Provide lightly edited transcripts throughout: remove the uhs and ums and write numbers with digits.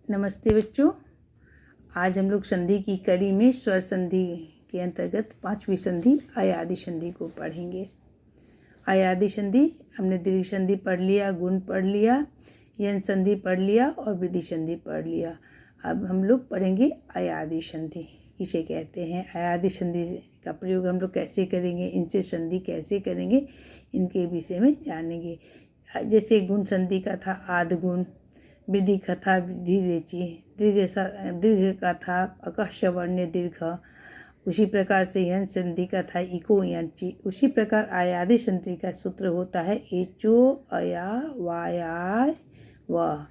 नमस्ते बच्चों। आज हम लोग संधि की कड़ी में स्वर संधि के अंतर्गत 5वीं संधि अयादि संधि को पढ़ेंगे। अयादि संधि हमने दीर्घ संधि पढ़ लिया, गुण पढ़ लिया, यन संधि पढ़ लिया और वृद्धि संधि पढ़ लिया। अब हम लोग पढ़ेंगे अयादि संधि किसे कहते हैं, अयादि संधि का प्रयोग हम लोग कैसे करेंगे, इनसे संधि कैसे करेंगे, इनके विषय में जानेंगे। जैसे गुण संधि का था आदि गुण, वृद्धि का था वृद्धि रेचि, दीर्घ का था अकश वर्ण दीर्घ, उसी प्रकार से यन संधि का था इको यंची। उसी प्रकार अयादि संधि का सूत्र होता है एचो अया वाया व,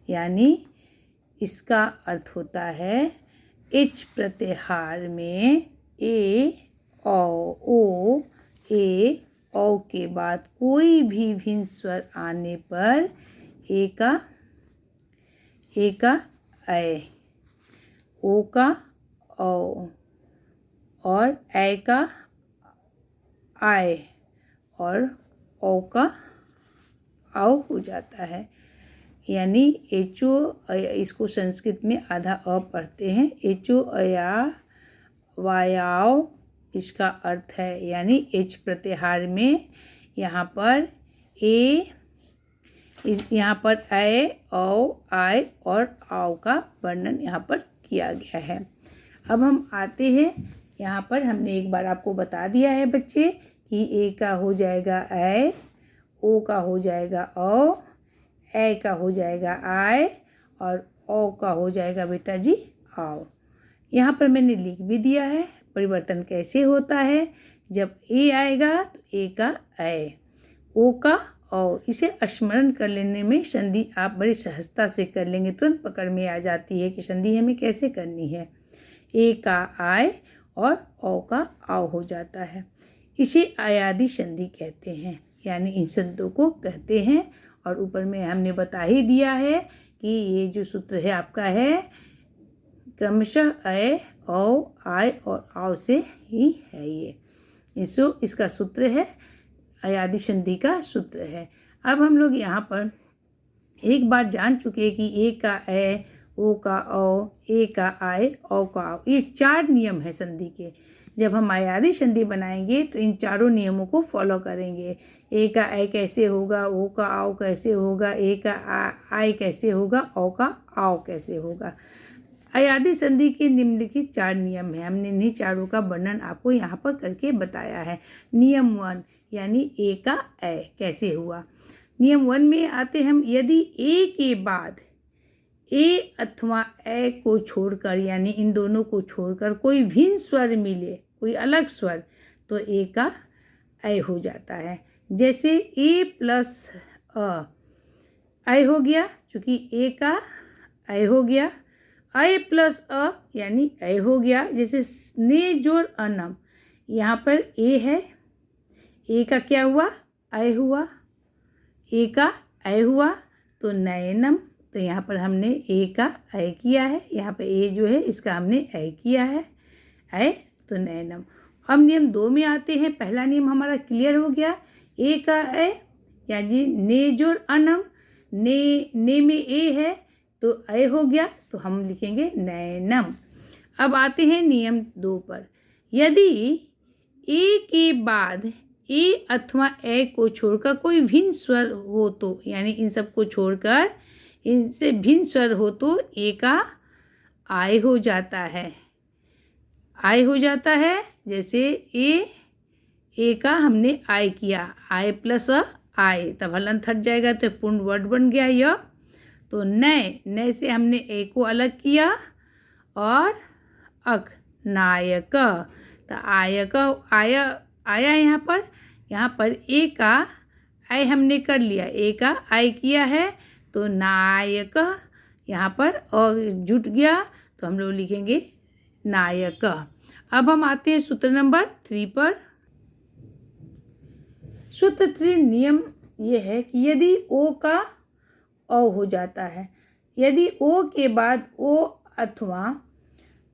यानी इसका अर्थ होता है एच प्रत्याहार में ए ओ ए औ के बाद कोई भी भिन्न स्वर आने पर ए का ऐ, ओ का औ और ऐ का आय और औ का औ हो जाता है। यानी एचो, इसको संस्कृत में आधा अ पढ़ते हैं, एचो अया वायाव, इसका अर्थ है यानी एच प्रत्याहार में यहाँ पर यहाँ पर ऐ औ आय और आओ का वर्णन यहाँ पर किया गया है। अब हम आते हैं, यहाँ पर हमने एक बार आपको बता दिया है बच्चे कि ए का हो जाएगा ऐ, ओ का हो जाएगा औ, ऐ का हो जाएगा आय और औ का हो जाएगा बेटा जी आओ। यहाँ पर मैंने लिख भी दिया है परिवर्तन कैसे होता है। जब ए आएगा तो ए का ऐ, ओ का औ। इसे स्मरण कर लेने में संधि आप बड़ी सहजता से कर लेंगे, तुरंत पकड़ में आ जाती है कि संधि हमें कैसे करनी है। ए का आय और औ का आओ हो जाता है। इसे अयादि संधि कहते हैं, यानी इन संधियों को कहते हैं। और ऊपर में हमने बता ही दिया है कि ये जो सूत्र है आपका है क्रमशः ऐ औ आय और आओ से ही है। ये इसका सूत्र है, अयादि संधि का सूत्र है। अब हम लोग यहाँ पर एक बार जान चुके कि ए का ऐ, ओ का औ, ए का आय, औ का आओ, ये 4 नियम है संधि के। जब हम अयादि संधि बनाएंगे तो इन चारों नियमों को फॉलो करेंगे। ए का ऐ कैसे होगा, ओ का आओ कैसे होगा, ए का आय कैसे होगा, औ का आओ कैसे होगा। अयादि संधि के निम्नलिखित 4 नियम हैं। हमने इन्हीं चारों का वर्णन आपको यहाँ पर करके बताया है। नियम 1 यानी ए का ऐ कैसे हुआ। नियम 1 में आते हम, यदि ए के बाद ए अथवा ऐ को छोड़कर, यानी इन दोनों को छोड़कर कोई भिन्न स्वर मिले, कोई अलग स्वर, तो ए का ऐ हो जाता है। जैसे ए प्लस ऐ हो गया, चूँकि ए का ऐ हो गया, ऐ प्लस अ यानी ऐ हो गया। जैसे ने जोड़ अनम, यहाँ पर ए है, ए का क्या हुआ, ऐ हुआ, ए का ऐ हुआ तो नयनम, तो यहाँ पर हमने ए का ऐ किया है, यहाँ पर ए जो है इसका हमने ऐ किया है, ऐ तो नयनम। अब नियम 2 में आते हैं। पहला नियम हमारा क्लियर हो गया, ए का ऐ या जी ने जोड़ अनम, ने में ए है तो ऐ हो गया, तो हम लिखेंगे नयनम। अब आते हैं नियम 2 पर। यदि ए के बाद ए अथवा ऐ को छोड़कर कोई भिन्न स्वर हो तो, यानी इन सब को छोड़कर इनसे भिन्न स्वर हो तो ए का आय हो जाता है, आय हो जाता है। जैसे ए का हमने आय किया, आय प्लस आय, तब हलंत हट जाएगा तो पूर्ण वर्ड बन गया यह। तो नय से हमने ए को अलग किया और अक नायक, तो आयक आया यहाँ पर ए का ऐ हमने कर लिया, ए का आय किया है तो नायक, यहाँ पर और जुट गया तो हम लोग लिखेंगे नायक। अब हम आते हैं सूत्र नंबर 3 पर। सूत्र 3 नियम ये है कि यदि ओ का औ हो जाता है, यदि ओ के बाद ओ अथवा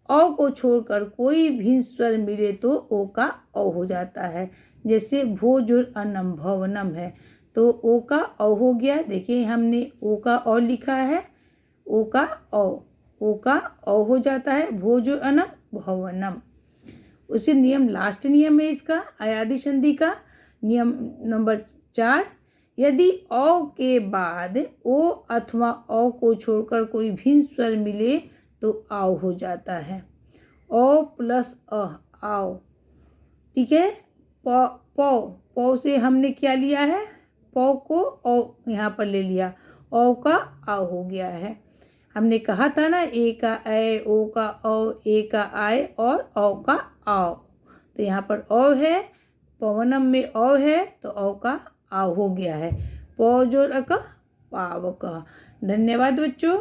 औ को छोड़कर कोई भी स्वर मिले तो ओ का औ हो जाता है। जैसे भो जो अनम भवनम है तो ओ का औ हो गया। देखिए हमने ओ का औ लिखा है ओ का ओ का औ हो जाता है, भोजो अनम भवनम। उसी नियम, लास्ट नियम है इसका अयादि संधि का, नियम नंबर 4, यदि औ के बाद ओ अथवा औ को छोड़कर कोई भिन्न स्वर मिले तो आओ हो जाता है। औ प्लस अ, आओ। ठीक है, पौ पौ पौ से हमने क्या लिया है, पौ को औ यहाँ पर ले लिया, औ का आओ हो गया है। हमने कहा था ना, ए का ऐ, ओ का औ, ए का आय और औ का आओ। तो यहाँ पर औ है, पवनम में औ है तो औ का आओ हो गया है। पौ जोड़ अ का पाव का। धन्यवाद बच्चों।